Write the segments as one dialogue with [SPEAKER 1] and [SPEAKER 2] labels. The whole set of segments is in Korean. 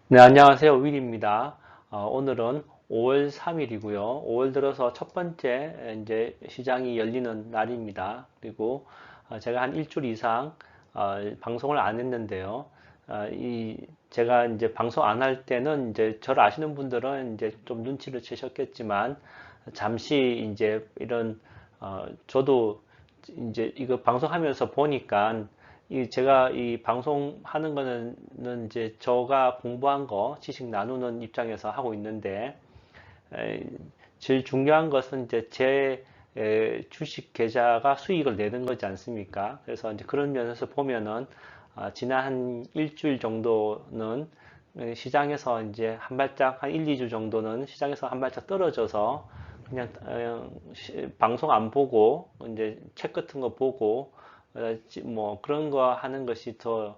[SPEAKER 1] 네, 안녕하세요. 윌입니다. 오늘은 5월 3일이고요. 5월 들어서 첫 번째 이제 시장이 열리는 날입니다. 그리고 제가 한 일주일 이상 방송을 안 했는데요. 제가 이제 방송 안 할 때는 이제 저를 아시는 분들은 이제 좀 눈치를 채셨겠지만 잠시 이제 이런 저도 이제 이거 방송하면서 보니까 제가 이 방송하는 거는 이제 저가 공부한 거 지식 나누는 입장에서 하고 있는데 에, 제일 중요한 것은 이제 제 주식 계좌가 수익을 내는 거지 않습니까? 그래서 이제 그런 면에서 보면은 지난 한 일주일 정도는 시장에서 이제 한 발짝 한 1, 2주 정도는 시장에서 한 발짝 떨어져서 그냥 방송 안 보고 이제 책 같은 거 보고 뭐 그런 거 하는 것이 더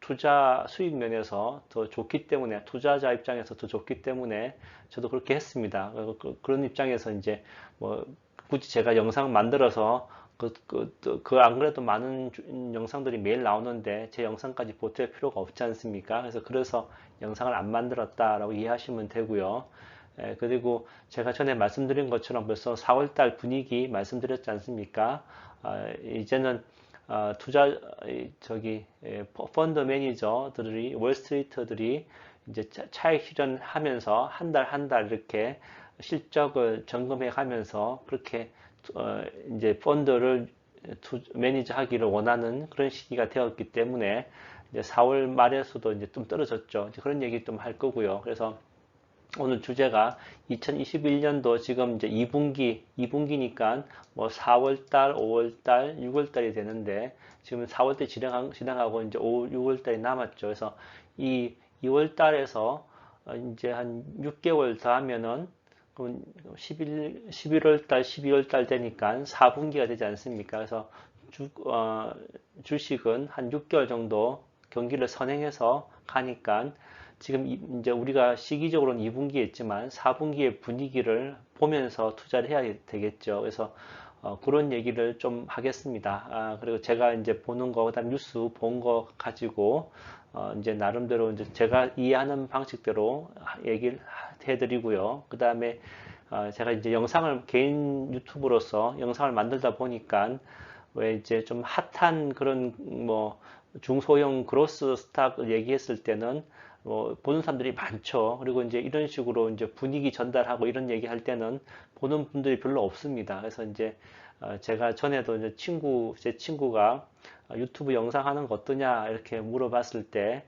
[SPEAKER 1] 투자 수익 면에서 더 좋기 때문에 투자자 입장에서 더 좋기 때문에 저도 그렇게 했습니다. 그런 입장에서 이제 뭐 굳이 제가 영상 만들어서 안 그래도 많은 영상들이 매일 나오는데 제 영상까지 보탤 필요가 없지 않습니까? 그래서 영상을 안 만들었다라고 이해하시면 되고요. 그리고 제가 전에 말씀드린 것처럼 벌써 4월달 분위기 말씀드렸지 않습니까? 이제는 투자 펀드 매니저들이 월스트리트들이 이제 차익 실현하면서 한 달 한 달 이렇게 실적을 점검해 가면서 그렇게 이제 펀드를 매니저 하기를 원하는 그런 시기가 되었기 때문에 이제 4월 말에서도 이제 좀 떨어졌죠. 이제 그런 얘기 좀 할 거고요. 그래서 오늘 주제가 2021년도 지금 이제 2분기니까 뭐 4월달, 5월달, 6월달이 되는데 지금 4월달 지나가고 이제 6월달이 남았죠. 그래서 이 2월달에서 이제 한 6개월 더 하면은 그럼 11월달, 12월달 되니까 4분기가 되지 않습니까? 그래서 주식은 한 6개월 정도 경기를 선행해서 가니까 지금 이제 우리가 시기적으로는 2분기에 있지만 4분기의 분위기를 보면서 투자를 해야 되겠죠. 그래서 그런 얘기를 좀 하겠습니다. 그리고 제가 이제 보는 거, 그다음 뉴스 본 거 가지고 이제 나름대로 이제 제가 이해하는 방식대로 얘기를 해드리고요. 그다음에 제가 이제 영상을 개인 유튜브로서 영상을 만들다 보니까 왜 이제 좀 핫한 그런 뭐 중소형 그로스 스탁 얘기했을 때는 보는 사람들이 많죠. 그리고 이제 이런 식으로 이제 분위기 전달하고 이런 얘기 할 때는 보는 분들이 별로 없습니다. 그래서 이제 제가 전에도 이제 제 친구가 유튜브 영상 하는 거 어떠냐 이렇게 물어봤을 때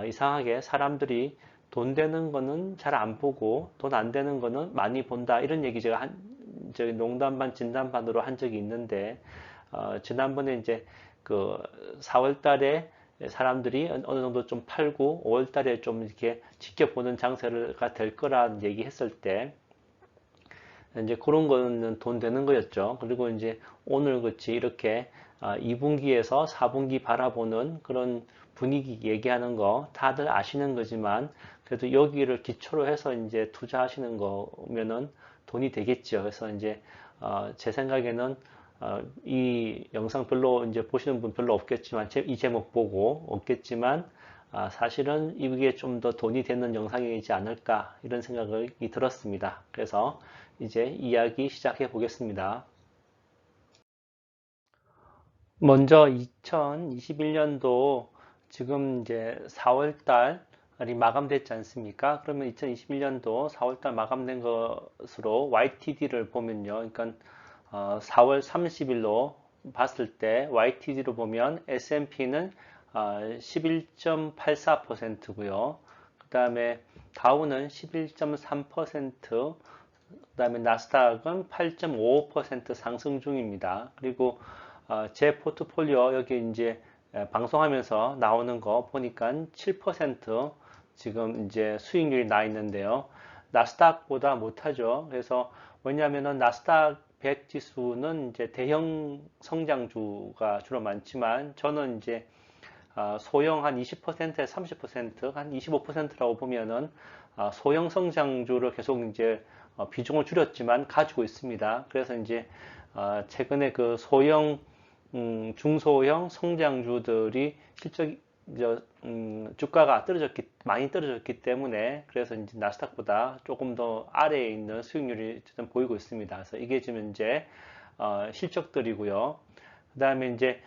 [SPEAKER 1] 이상하게 사람들이 돈 되는 거는 잘 안 보고 돈 안 되는 거는 많이 본다 이런 얘기 제가 저기 농담 반 진담 반으로 한 적이 있는데 지난번에 이제 그 4월 달에 사람들이 어느 정도 좀 팔고 5월 달에 좀 이렇게 지켜보는 장세가 될 거란 얘기 했을 때 이제 그런 거는 돈 되는 거였죠. 그리고 이제 오늘 같이 이렇게 2분기에서 4분기 바라보는 그런 분위기 얘기하는 거 다들 아시는 거지만 그래도 여기를 기초로 해서 이제 투자하시는 거면은 돈이 되겠죠. 그래서 이제 제 생각에는 이 영상 별로 이제 보시는 분 별로 없겠지만 이 제목 보고 없겠지만 사실은 이게 좀 더 돈이 되는 영상이지 않을까 이런 생각이 들었습니다. 그래서 이제 이야기 시작해 보겠습니다. 먼저 2021년도 지금 이제 4월 달이 마감됐지 않습니까? 그러면 2021년도 4월 달 마감된 것으로 YTD를 보면요. 그러니까 4월 30일로 봤을 때 YTD로 보면 S&P는 11.84%고요. 그 다음에 다우는 11.3%, 그 다음에 나스닥은 8.55% 상승 중입니다. 그리고 제 포트폴리오 여기 이제 방송하면서 나오는 거 보니까 7% 지금 이제 수익률이 나 있는데요. 나스닥보다 못하죠. 그래서 왜냐하면은 나스닥 100 지수는 이제 대형 성장주가 주로 많지만 저는 이제 소형 한 20%에 30%, 한 25%라고 보면은 소형 성장주를 계속 이제 비중을 줄였지만 가지고 있습니다. 그래서 이제 최근에 그 소형, 중소형 성장주들이 실적이 주가가 많이 떨어졌기 때문에 그래서 이제 나스닥보다 조금 더 아래에 있는 수익률이 좀 보이고 있습니다. 그래서 이게 지금 이제 실적들이고요. 그 다음에 이제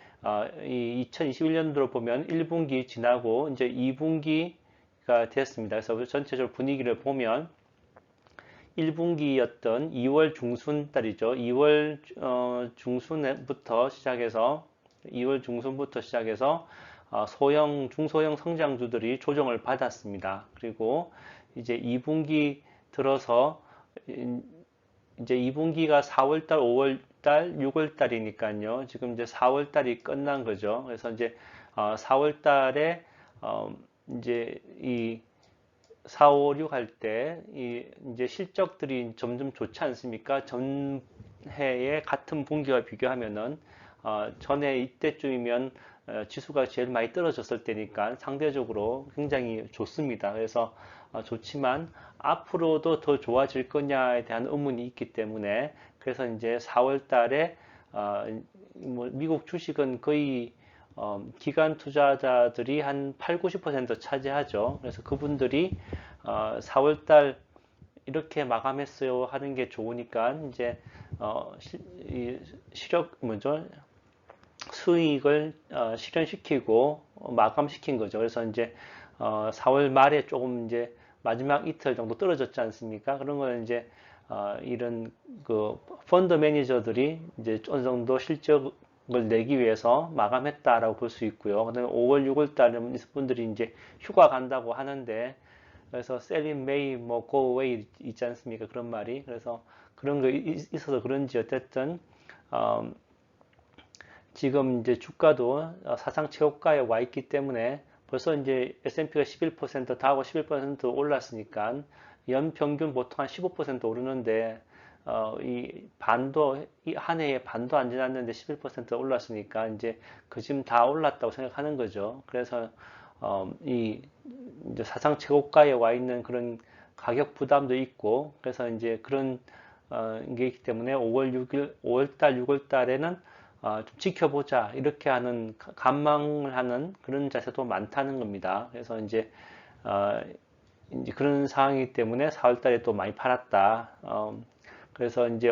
[SPEAKER 1] 이 2021년도로 보면 1분기 지나고 이제 2분기가 됐습니다. 그래서 전체적으로 분위기를 보면 1분기였던 2월 중순 달이죠. 2월 중순부터 시작해서 중소형 성장주들이 조정을 받았습니다. 그리고 이제 2분기 들어서 이제 2분기가 4월달, 5월달, 6월달이니까요. 지금 이제 4월달이 끝난 거죠. 그래서 이제 4월달에 이제 이 4, 5, 6 할 때 이제 실적들이 점점 좋지 않습니까? 전해의 같은 분기와 비교하면은 전에 이때쯤이면 지수가 제일 많이 떨어졌을 때니까 상대적으로 굉장히 좋습니다. 그래서 좋지만 앞으로도 더 좋아질 거냐에 대한 의문이 있기 때문에 그래서 이제 4월 달에 뭐 미국 주식은 거의 기관 투자자들이 한 8, 90% 차지하죠. 그래서 그분들이 4월 달 이렇게 마감했어요 하는 게 좋으니까 이제 수익을 실현시키고 마감시킨 거죠. 그래서 이제 4월 말에 조금 이제 마지막 이틀 정도 떨어졌지 않습니까? 그런 거는 이제 이런 그 펀드 매니저들이 이제 어느 정도 실적을 내기 위해서 마감했다라고 볼 수 있고요. 그다음에 5월, 6월 달은 분들이 이제 휴가 간다고 하는데 그래서 sell in May, 뭐 go away 있지 않습니까? 그런 말이. 그래서 그런 거 있어서 그런지 어쨌든 지금 이제 주가도 사상 최고가에 와 있기 때문에 벌써 이제 S&P가 11%, 다하고 11% 올랐으니까 연평균 보통 한 15% 오르는데 이 한 해에 반도 안 지났는데 11% 올랐으니까 이제 그 지금 다 올랐다고 생각하는 거죠. 그래서 이 이제 사상 최고가에 와 있는 그런 가격 부담도 있고 그래서 이제 그런 게 있기 때문에 5월 달, 6월 달에는 좀 지켜보자 이렇게 하는 관망을 하는 그런 자세도 많다는 겁니다. 그래서 이제 그런 상황이기 때문에 4월 달에 또 많이 팔았다. 그래서 이제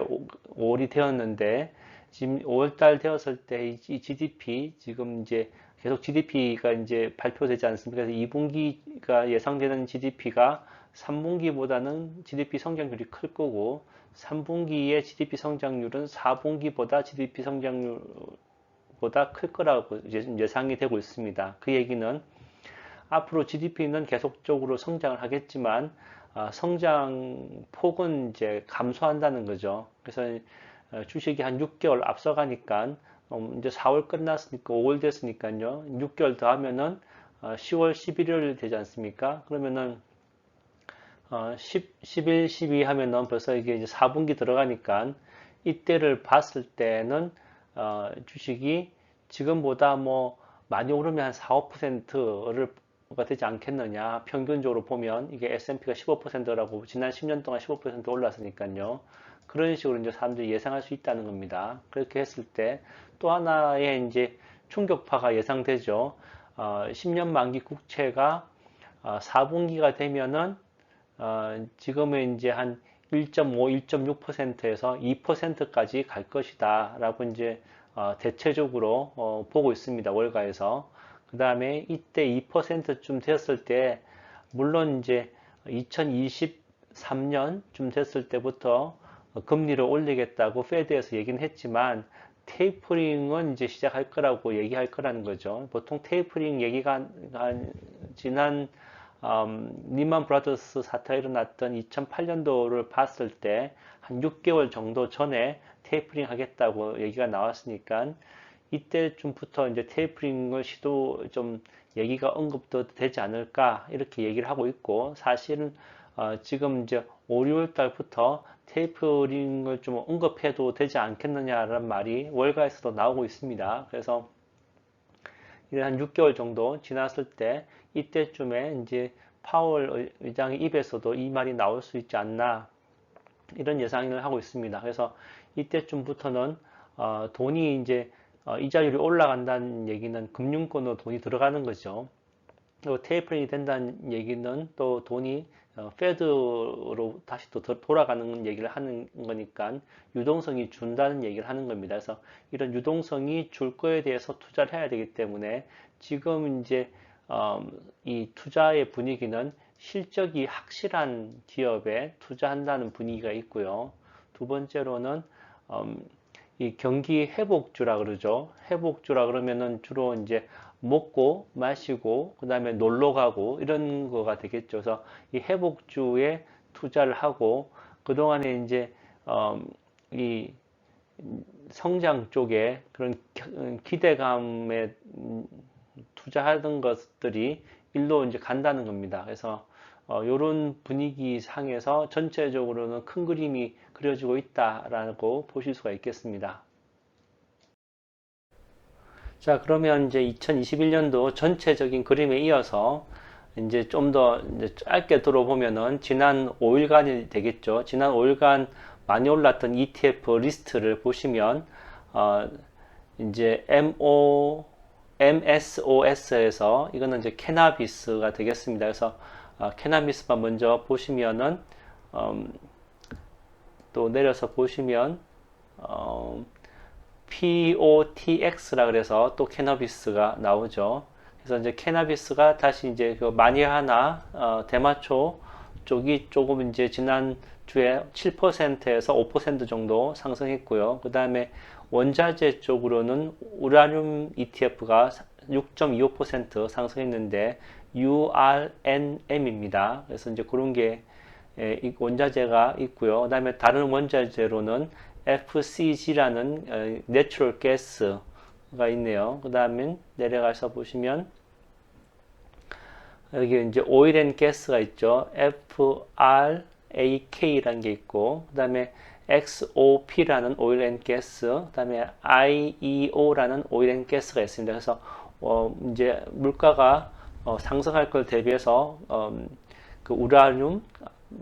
[SPEAKER 1] 5월이 되었는데 지금 5월 달 되었을 때 이 GDP 지금 이제 계속 GDP가 이제 발표되지 않습니까? 그래서 2분기가 예상되는 GDP가 3분기보다는 GDP 성장률이 클 거고 3분기의 GDP 성장률은 4분기보다 GDP 성장률보다 클 거라고 예상이 되고 있습니다. 그 얘기는 앞으로 GDP는 계속적으로 성장을 하겠지만 성장 폭은 이제 감소한다는 거죠. 그래서 주식이 한 6개월 앞서가니까 이제 4월 끝났으니까 5월 됐으니까요. 6개월 더 하면은 10월 11월 되지 않습니까? 그러면은 11, 12 하면은 벌써 이게 이제 4분기 들어가니까 이때를 봤을 때는 주식이 지금보다 뭐 많이 오르면 한 4, 5%가 되지 않겠느냐. 평균적으로 보면 이게 S&P가 15%라고 지난 10년 동안 15% 올랐으니까요. 그런 식으로 이제 사람들이 예상할 수 있다는 겁니다. 그렇게 했을 때 또 하나의 이제 충격파가 예상되죠. 10년 만기 국채가 4분기가 되면은 지금은 이제 한 1.5, 1.6%에서 2%까지 갈 것이다 라고 이제 대체적으로 보고 있습니다. 월가에서. 그 다음에 이때 2%쯤 됐을 때 물론 이제 2023년쯤 됐을 때부터 금리를 올리겠다고 페드에서 얘기는 했지만 테이퍼링은 이제 시작할 거라고 얘기할 거라는 거죠. 보통 테이퍼링 얘기가 지난 리만 브라더스 사태가 일어났던 2008년도를 봤을 때 한 6개월 정도 전에 테이퍼링 하겠다고 얘기가 나왔으니까 이때쯤부터 이제 테이퍼링을 시도 좀 얘기가 언급도 되지 않을까 이렇게 얘기를 하고 있고 사실은 지금 이제 5, 6월 달부터 테이퍼링을 좀 언급해도 되지 않겠느냐라는 말이 월가에서도 나오고 있습니다. 그래서 한 6개월 정도 지났을 때 이때쯤에 이제 파월 의장의 입에서도 이 말이 나올 수 있지 않나 이런 예상을 하고 있습니다. 그래서 이때쯤부터는 돈이 이제 이자율이 올라간다는 얘기는 금융권으로 돈이 들어가는 거죠. 또 테이퍼링이 된다는 얘기는 또 돈이 페드로 다시 또 돌아가는 얘기를 하는 거니까 유동성이 준다는 얘기를 하는 겁니다. 그래서 이런 유동성이 줄 거에 대해서 투자를 해야 되기 때문에 지금 이제 이 투자의 분위기는 실적이 확실한 기업에 투자한다는 분위기가 있고요. 두 번째로는 이 경기 회복주라 그러죠. 회복주라 그러면은 주로 이제 먹고 마시고 그다음에 놀러 가고 이런 거가 되겠죠. 그래서 이 회복주에 투자를 하고 그동안에 이제 이 성장 쪽에 그런 기대감에 투자하던 것들이 일로 이제 간다는 겁니다. 그래서 이런 분위기 상에서 전체적으로는 큰 그림이 그려지고 있다라고 보실 수가 있겠습니다. 자, 그러면 이제 2021년도 전체적인 그림에 이어서 이제 좀 더 짧게 들어보면은 지난 5일간이 되겠죠. 지난 5일간 많이 올랐던 ETF 리스트를 보시면 이제 MSOS에서 이거는 이제 캐나비스가 되겠습니다. 그래서 캐나비스만 먼저 보시면은 또 내려서 보시면 어, POTX라 그래서 또 캐나비스가 나오죠. 그래서 이제 캐나비스가 다시 이제 그 마니아나 대마초 쪽이 조금 이제 지난주에 7%에서 5% 정도 상승했고요. 그 다음에 원자재 쪽으로는 우라늄 ETF가 6.25% 상승했는데 URNM입니다. 그래서 이제 그런 게 원자재가 있고요. 그 다음에 다른 원자재로는 FCG라는 내추럴 가스가 있네요. 그 다음에 내려가서 보시면 여기 이제 오일 앤 가스가 있죠. FRAK라는 게 있고 그 다음에 XOP라는 오일 앤 가스, 그 다음에 IEO라는 오일 앤 가스가 있습니다. 그래서 이제 물가가 상승할 걸 대비해서 그 우라늄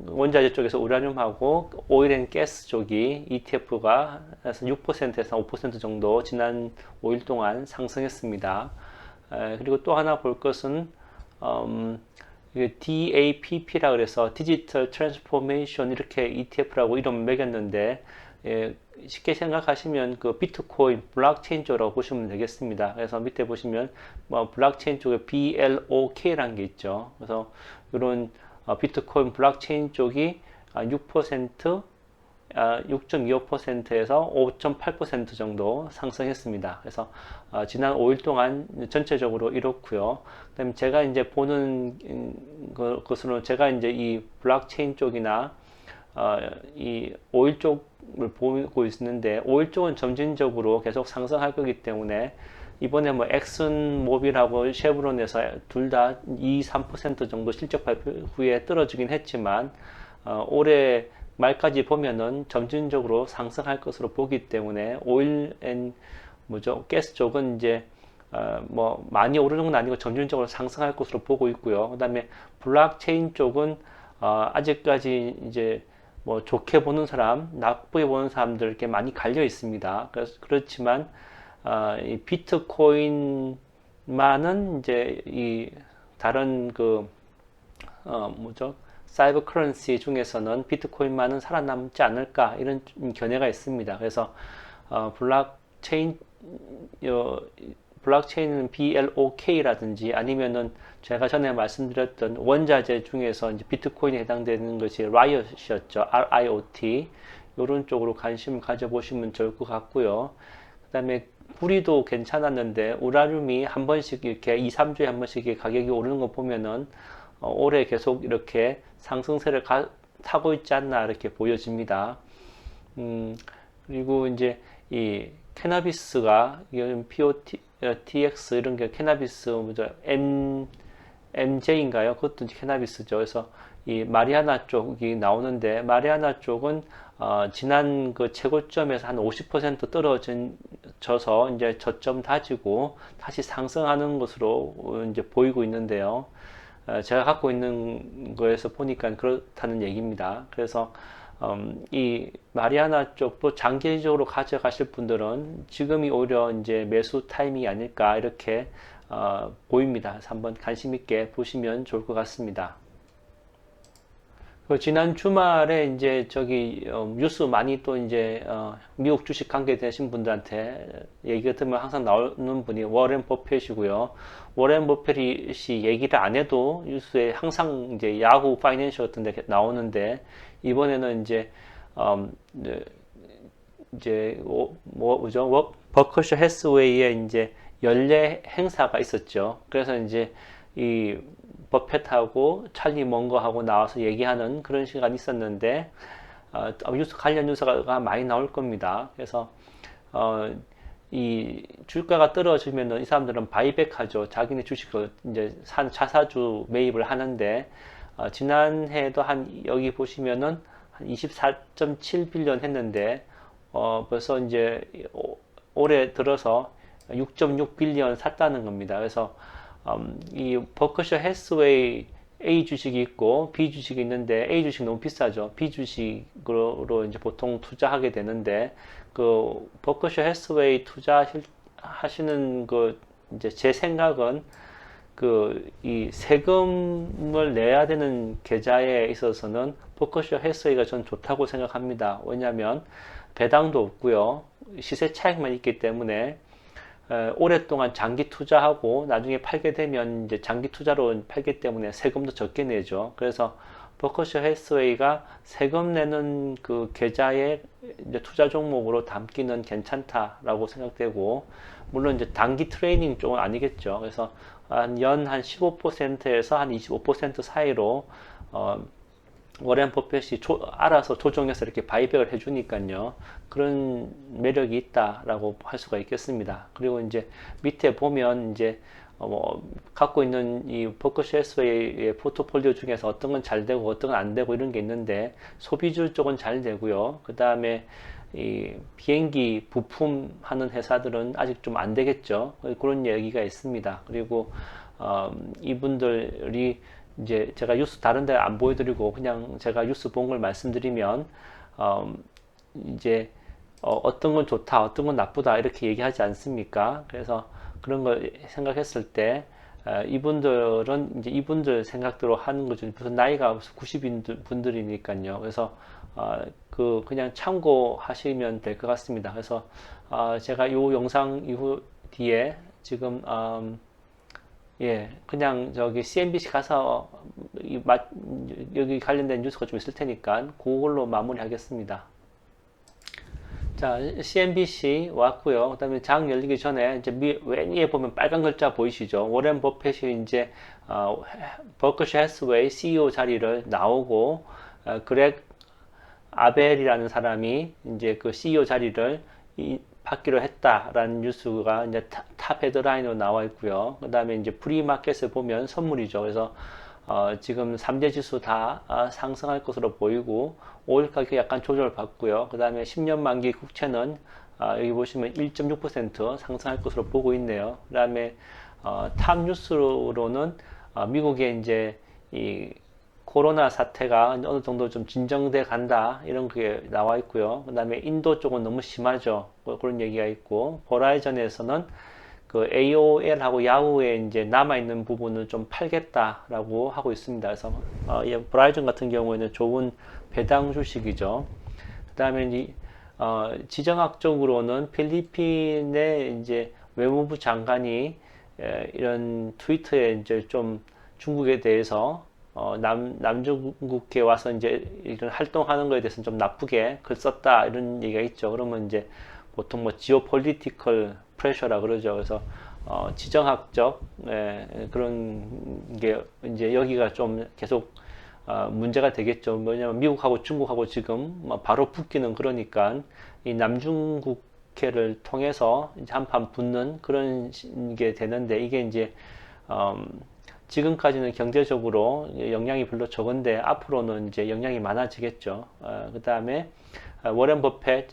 [SPEAKER 1] 원자재 쪽에서 우라늄하고 오일 앤 가스 쪽이 ETF가 6%에서 5% 정도 지난 5일 동안 상승했습니다. 그리고 또 하나 볼 것은 DAPP라 그래서 디지털 트랜스포메이션 이렇게 ETF라고 이름 매겼는데 쉽게 생각하시면 그 비트코인 블록체인 쪽으로 보시면 되겠습니다. 그래서 밑에 보시면 블록체인 쪽에 BLOK라는 게 있죠. 그래서 이런 비트코인 블록체인 쪽이 6%, 6.25%에서 5.8% 정도 상승했습니다. 그래서 지난 5일 동안 전체적으로 이렇고요. 그다음에 제가 이제 보는 것으로 제가 이제 이 블록체인 쪽이나 이 5일 쪽을 보고 있는데 5일 쪽은 점진적으로 계속 상승할 거기 때문에 이번에 뭐 엑슨 모빌하고 쉐브론에서 둘 다 2, 3% 정도 실적 발표 후에 떨어지긴 했지만 올해 말까지 보면은 점진적으로 상승할 것으로 보기 때문에 오일 앤 뭐죠 가스 쪽은 이제 뭐 많이 오르는 건 아니고 점진적으로 상승할 것으로 보고 있고요. 그다음에 블록체인 쪽은 아직까지 이제 뭐 좋게 보는 사람, 나쁘게 보는 사람들 이렇게 많이 갈려 있습니다. 그렇지만 이 비트코인만은 이제 이 다른 그 뭐죠? 사이버 커런시 중에서는 비트코인만은 살아남지 않을까 이런 견해가 있습니다. 그래서 블록체인 블록체인은 BLOK라든지 아니면은 제가 전에 말씀드렸던 원자재 중에서 이제 비트코인에 해당되는 것이 라이엇이었죠. RIOT 이런 쪽으로 관심을 가져보시면 좋을 것 같고요. 그다음에 구리도 괜찮았는데 우라늄이 한 번씩 이렇게 2, 3주에 한 번씩 가격이 오르는 거 보면은 올해 계속 이렇게 상승세를 타고 있지 않나 이렇게 보여집니다. 그리고 이제 이 캐나비스가 이건 POTX 이런 게 캐나비스 뭐죠? MJ인가요? 그것도 캐나비스죠. 그래서 이 마리아나 쪽이 나오는데 마리아나 쪽은 지난 그 최고점에서 한 50% 떨어져서 이제 저점 다지고 다시 상승하는 것으로 이제 보이고 있는데요. 제가 갖고 있는 거에서 보니까 그렇다는 얘기입니다. 그래서 이 마리아나 쪽도 장기적으로 가져가실 분들은 지금이 오히려 이제 매수 타이밍이 아닐까 이렇게 보입니다. 그래서 한번 관심 있게 보시면 좋을 것 같습니다. 그 지난 주말에 이제 뉴스 많이 또 이제 미국 주식 관계되신 분들한테 얘기가 들으면 항상 나오는 분이 워렌 버핏이고요. 워렌 버핏이 얘기를 안 해도 뉴스에 항상 이제 야후 파이낸셜 같은 데 나오는데 이번에는 이제 뭐죠? 버커셔 해스웨이에 이제 연례 행사가 있었죠. 그래서 이제 이 버핏하고 찰리 먼거하고 나와서 얘기하는 그런 시간이 있었는데 관련 뉴스가 많이 나올 겁니다. 그래서 이 주가가 떨어지면은 이 사람들은 바이백하죠. 자기네 주식을 이제 자사주 매입을 하는데 지난해에도 여기 보시면은 한 24.7빌리언 했는데 벌써 이제 올해 들어서 6.6빌리언 샀다는 겁니다. 그래서 이 버커셔 해스웨이 A 주식이 있고 B 주식이 있는데 A 주식 너무 비싸죠. B 주식으로 이제 보통 투자하게 되는데 그 버커셔 해스웨이 투자하시는 이제 제 생각은 이 세금을 내야 되는 계좌에 있어서는 버커셔 해스웨이가 전 좋다고 생각합니다. 왜냐하면 배당도 없고요. 시세 차익만 있기 때문에 오랫동안 장기 투자하고 나중에 팔게 되면 이제 장기 투자로 팔기 때문에 세금도 적게 내죠. 그래서 버커셔 해스웨이가 세금 내는 그 계좌에 이제 투자 종목으로 담기는 괜찮다라고 생각되고, 물론 이제 단기 트레이닝 쪽은 아니겠죠. 그래서 연 한 15%에서 한 25% 사이로 워렌 버핏이 알아서 조정해서 이렇게 바이백을 해주니까요. 그런 매력이 있다라고 할 수가 있겠습니다. 그리고 이제 밑에 보면 이제 갖고 있는 이 버커셔 해스웨이의 포트폴리오 중에서 어떤 건 잘 되고 어떤 건 안 되고 이런 게 있는데 소비주 쪽은 잘 되고요. 그 다음에 이 비행기 부품 하는 회사들은 아직 좀 안 되겠죠. 그런 얘기가 있습니다. 그리고 이분들이 이제 제가 뉴스 다른 데 안 보여드리고 그냥 제가 뉴스 본 걸 말씀드리면 이제 어떤 건 좋다, 어떤 건 나쁘다 이렇게 얘기하지 않습니까? 그래서 그런 걸 생각했을 때 이분들은 이제 이분들 생각대로 하는 거죠. 무슨 나이가 90분들이니까요. 그래서 그냥 참고하시면 될 것 같습니다. 그래서 제가 이 영상 이후 뒤에 지금 예, 그냥 CNBC 가서 여기 관련된 뉴스가 좀 있을 테니까 그걸로 마무리하겠습니다. 자, CNBC 왔고요. 그다음에 장 열리기 전에 이제 왼 위에 보면 빨간 글자 보이시죠? 워렌 버핏이 이제 버커셔 해스웨이 CEO 자리를 나오고 그렉 아벨이라는 사람이 이제 그 CEO 자리를 받기로 했다라는 뉴스가 이제 탑 헤드라인으로 나와 있고요. 그 다음에 이제 프리마켓을 보면 선물이죠. 그래서 지금 3대 지수 다 상승할 것으로 보이고 오일 가격이 약간 조절받고요. 그 다음에 10년 만기 국채는 여기 보시면 1.6% 상승할 것으로 보고 있네요. 그 다음에 탑 뉴스로는 미국의 이제 이 코로나 사태가 어느 정도 좀 진정돼 간다 이런 게 나와 있고요. 그 다음에 인도 쪽은 너무 심하죠. 그런 얘기가 있고, 버라이전에서는 그 AOL하고 야후에 이제 남아있는 부분을 좀 팔겠다라고 하고 있습니다. 그래서 버라이전 같은 경우에는 좋은 배당 주식이죠. 그 다음에 지정학적으로는 필리핀의 이제 외무부 장관이 이런 트위터에 이제 좀 중국에 대해서 남중국해 와서 이제 이런 활동하는 거에 대해서는 좀 나쁘게 글 썼다 이런 얘기가 있죠. 그러면 이제 보통 지오폴리티컬 프레셔라 그러죠. 그래서 지정학적 그런 게 이제 여기가 좀 계속 문제가 되겠죠. 왜냐하면 미국하고 중국하고 지금 바로 붙기는 그러니까 이 남중국해를 통해서 이제 한판 붙는 그런 게 되는데, 이게 이제 지금까지는 경제적으로 영향이 별로 적은데 앞으로는 이제 영향이 많아지겠죠. 그 다음에 워렌 버핏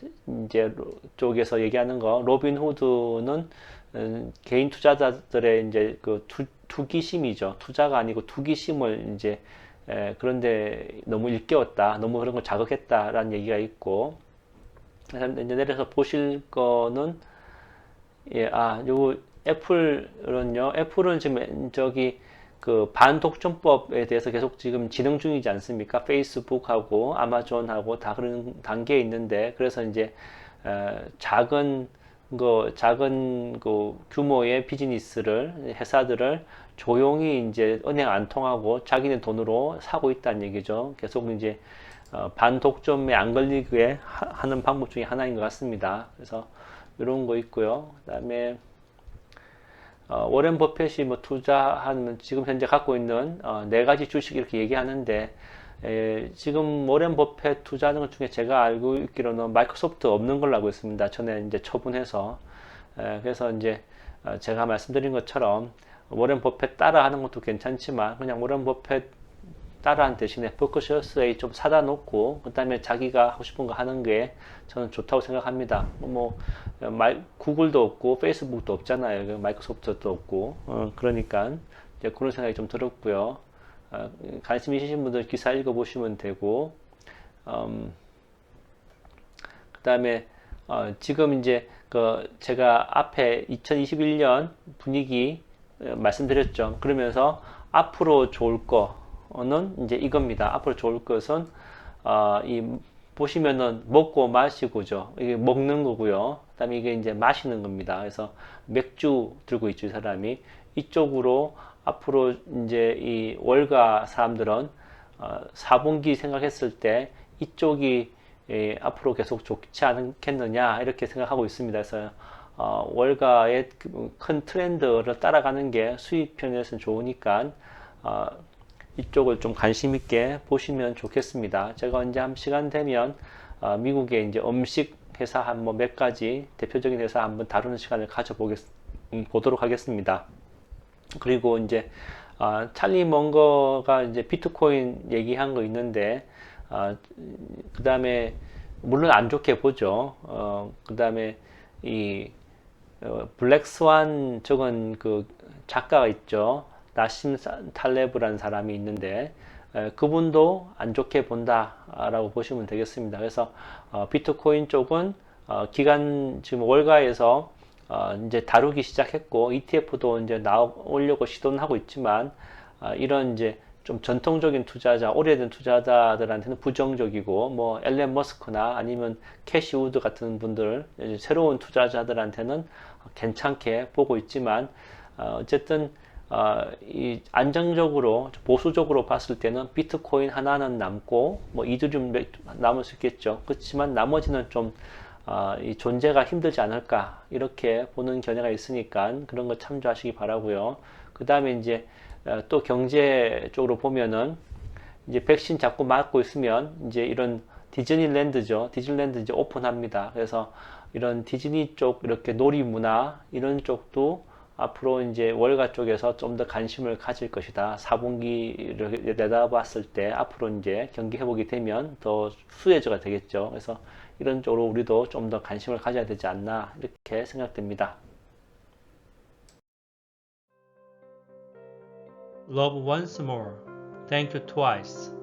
[SPEAKER 1] 이제 쪽에서 얘기하는 거, 로빈 후드는 개인 투자자들의 이제 투기심이죠. 투자가 아니고 투기심을 이제 그런데 너무 일깨웠다, 너무 그런 걸 자극했다라는 얘기가 있고, 이제 내려서 보실 거는 요거 애플은 지금 저기 그 반독점법에 대해서 계속 지금 진행 중이지 않습니까? 페이스북하고 아마존하고 다 그런 단계에 있는데, 그래서 이제 작은 그 규모의 회사들을 조용히 이제 은행 안 통하고 자기네 돈으로 사고 있다는 얘기죠. 계속 이제 반독점에 안 걸리게 하는 방법 중에 하나인 것 같습니다. 그래서 이런 거 있고요. 그다음에 워렌 버핏이 뭐 투자하는 지금 현재 갖고 있는 네 가지 주식 이렇게 얘기하는데, 지금 워렌 버핏 투자하는 것 중에 제가 알고 있기로는 마이크로소프트 없는 걸로 알고 있습니다. 전에 이제 처분해서. 그래서 이제 제가 말씀드린 것처럼 워렌 버핏 따라하는 것도 괜찮지만, 그냥 워렌 버핏 따라한 대신에 버크셔스에 좀 사다 놓고 그 다음에 자기가 하고 싶은 거 하는 게 저는 좋다고 생각합니다. 구글도 없고 페이스북도 없잖아요. 마이크로소프트도 없고. 그러니까 이제 그런 생각이 좀 들었고요. 관심 있으신 분들 기사 읽어보시면 되고, 그 다음에 지금 이제 제가 앞에 2021년 분위기 말씀드렸죠. 그러면서 앞으로 좋을 거는 이제 이겁니다. 앞으로 좋을 것은 보시면은 먹고 마시고죠. 이게 먹는 거고요. 그다음에 이게 이제 마시는 겁니다. 그래서 맥주 들고 있죠, 이 사람이. 이쪽으로 앞으로 이제 이 월가 사람들은 4분기 생각했을 때 이쪽이 앞으로 계속 좋지 않겠느냐 이렇게 생각하고 있습니다. 그래서 월가의 큰 트렌드를 따라가는 게 수익 편에서는 좋으니까 이쪽을 좀 관심 있게 보시면 좋겠습니다. 제가 언제 한 시간 되면 미국의 이제 음식 회사 한 뭐 몇 가지 대표적인 회사 한번 다루는 시간을 보도록 하겠습니다. 그리고 이제 찰리 먼거가 이제 비트코인 얘기한 거 있는데, 그 다음에 물론 안 좋게 보죠. 그 다음에 이 블랙스완 적은 그 작가가 있죠. 나심 탈레브라는 사람이 있는데, 그분도 안 좋게 본다라고 보시면 되겠습니다. 그래서 비트코인 쪽은 지금 월가에서 이제 다루기 시작했고, ETF도 이제 나오려고 시도는 하고 있지만, 이런 이제 좀 전통적인 투자자, 오래된 투자자들한테는 부정적이고, 뭐 앨런 머스크나 아니면 캐시 우드 같은 분들, 새로운 투자자들한테는 괜찮게 보고 있지만, 어쨌든 이 안정적으로 보수적으로 봤을 때는 비트코인 하나는 남고 뭐 이더리움 남을 수 있겠죠. 그렇지만 나머지는 좀 이 존재가 힘들지 않을까 이렇게 보는 견해가 있으니까 그런 거 참조하시기 바라고요. 그 다음에 이제 또 경제 쪽으로 보면은 이제 백신 자꾸 맞고 있으면 이제 이런 디즈니랜드죠. 디즈니랜드 이제 오픈합니다. 그래서 이런 디즈니 쪽 이렇게 놀이 문화 이런 쪽도 앞으로 이제 월가 쪽에서 좀 더 관심을 가질 것이다. 4분기를 내다봤을 때 앞으로 이제 경기 회복이 되면 더 수혜주가 되겠죠. 그래서 이런 쪽으로 우리도 좀 더 관심을 가져야 되지 않나 이렇게 생각됩니다. Love once more. Thank you twice.